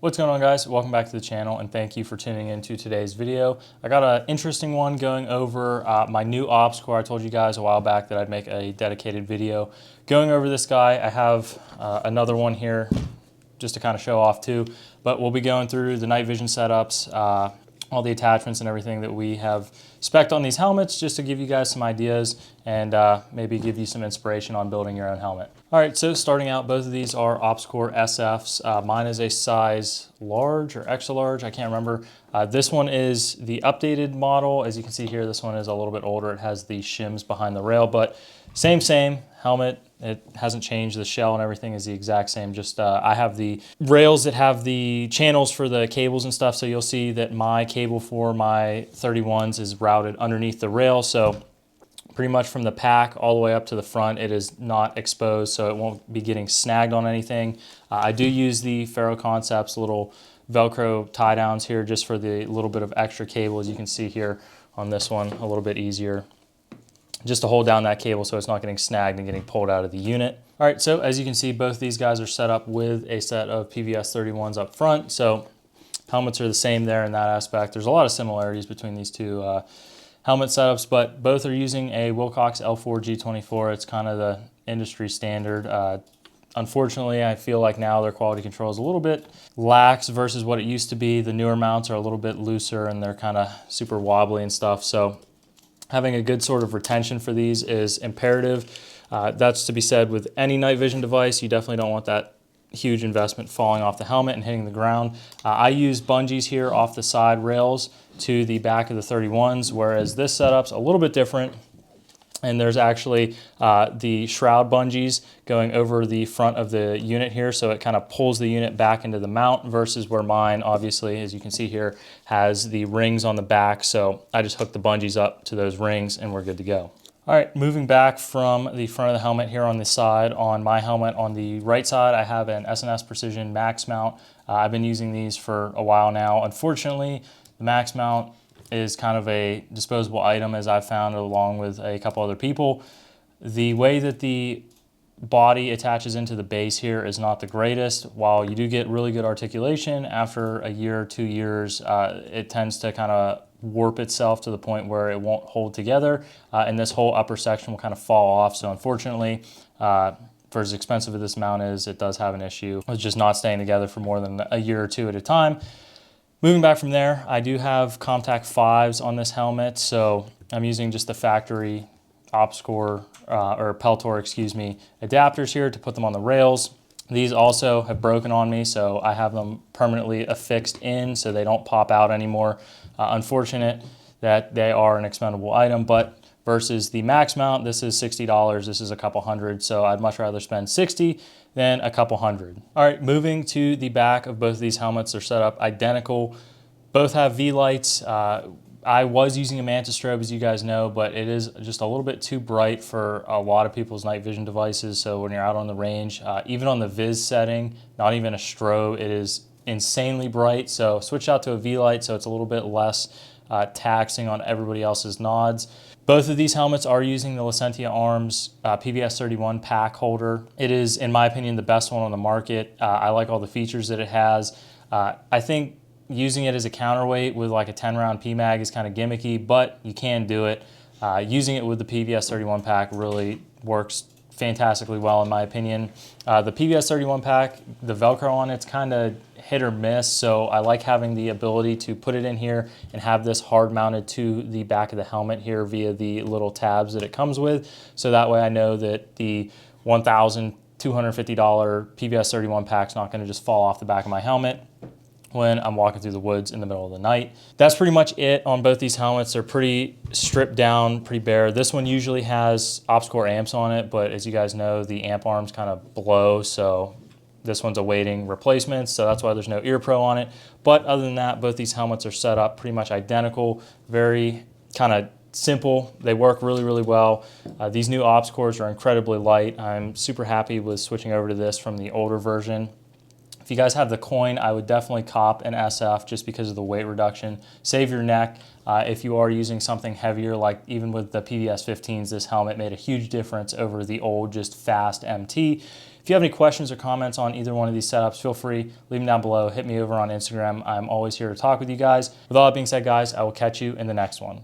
What's going on, guys? Welcome back to the channel and thank you for tuning into today's video. I got an interesting one going over my new Opscore. I told you guys a while back that I'd make a dedicated video going over this guy. I have another one here just to kind of show off too, but we'll be going through the night vision setups, all the attachments and everything that we have spec'd on these helmets, just to give you guys some ideas and maybe give you some inspiration on building your own helmet. All right, so starting out, both of these are Opscore SFs. Mine is a size large or extra large, I can't remember. This one is the updated model. As you can see here, this one is a little bit older. It has the shims behind the rail, but same helmet. It hasn't changed. The shell and everything is the exact same. Just I have the rails that have the channels for the cables and stuff. So you'll see that my cable for my 31s is routed underneath the rail. So pretty much from the pack all the way up to the front, it is not exposed, so it won't be getting snagged on anything. I do use the Ferro Concepts little Velcro tie downs here just for the little bit of extra cable. As you can see here on this one, a little bit easier just to hold down that cable so it's not getting snagged and getting pulled out of the unit. All right, so as you can see, both these guys are set up with a set of PVS31s up front. So helmets are the same there in that aspect. There's a lot of similarities between these two helmet setups, but both are using a Wilcox L4 G24. It's kind of the industry standard. Unfortunately, I feel like now their quality control is a little bit lax versus what it used to be. The newer mounts are a little bit looser and they're kind of super wobbly and stuff. So having a good sort of retention for these is imperative. That's to be said with any night vision device. You definitely don't want that huge investment falling off the helmet and hitting the ground. I use bungees here off the side rails to the back of the 31s, whereas this setup's a little bit different. And there's actually the shroud bungees going over the front of the unit here, so it kind of pulls the unit back into the mount versus where mine, obviously, as you can see here, has the rings on the back. So I just hook the bungees up to those rings and we're good to go. All right, moving back from the front of the helmet here on the side, on my helmet on the right side, I have an S&S Precision Max mount. I've been using these for a while now. Unfortunately, the Max mount is kind of a disposable item, as I've found, along with a couple other people. The way that the body attaches into the base here is not the greatest. While you do get really good articulation, after a year or 2 years, it tends to kind of warp itself to the point where it won't hold together, and this whole upper section will kind of fall off. So unfortunately, for as expensive as this mount is, it does have an issue. It's just not staying together for more than a year or two at a time. Moving back from there, I do have Comtac 5s on this helmet, so I'm using just the factory Opscore, or Peltor, excuse me, adapters here to put them on the rails. These also have broken on me, so I have them permanently affixed in so they don't pop out anymore. Unfortunate that they are an expendable item, but versus the Max mount, this is $60, this is a couple hundred, so I'd much rather spend $60 than a couple hundred. All right, moving to the back of both of these helmets, they're set up identical. Both have V-lights. I was using a Manta strobe, as you guys know, but it is just a little bit too bright for a lot of people's night vision devices. So when you're out on the range, even on the Viz setting, not even a strobe, it is insanely bright. So switch out to a V-light so it's a little bit less taxing on everybody else's nods. Both of these helmets are using the Licentia Arms PVS31 pack holder. It is, in my opinion, the best one on the market. I like all the features that it has. I think using it as a counterweight with like a 10-round PMAG is kind of gimmicky, but you can do it. Using it with the PVS31 pack really works fantastically well, in my opinion. The PVS31 pack, the Velcro on it's kind of hit or miss, so I like having the ability to put it in here and have this hard mounted to the back of the helmet here via the little tabs that it comes with. So that way I know that the $1,250 PVS31 pack is not going to just fall off the back of my helmet when I'm walking through the woods in the middle of the night. That's pretty much it on both these helmets. They're pretty stripped down, pretty bare. This one usually has Opscore amps on it, but as you guys know, the amp arms kind of blow, so this one's awaiting replacements, so that's why there's no ear pro on it. But other than that, both these helmets are set up pretty much identical, very kind of simple. They work really, really well. These new Opscores are incredibly light. I'm super happy with switching over to this from the older version. If you guys have the coin, I would definitely cop an SF just because of the weight reduction. Save your neck. If you are using something heavier, like even with the PVS15s, this helmet made a huge difference over the old just Fast MT. If you have any questions or comments on either one of these setups, feel free, leave them down below. Hit me over on Instagram. I'm always here to talk with you guys. With all that being said, guys, I will catch you in the next one.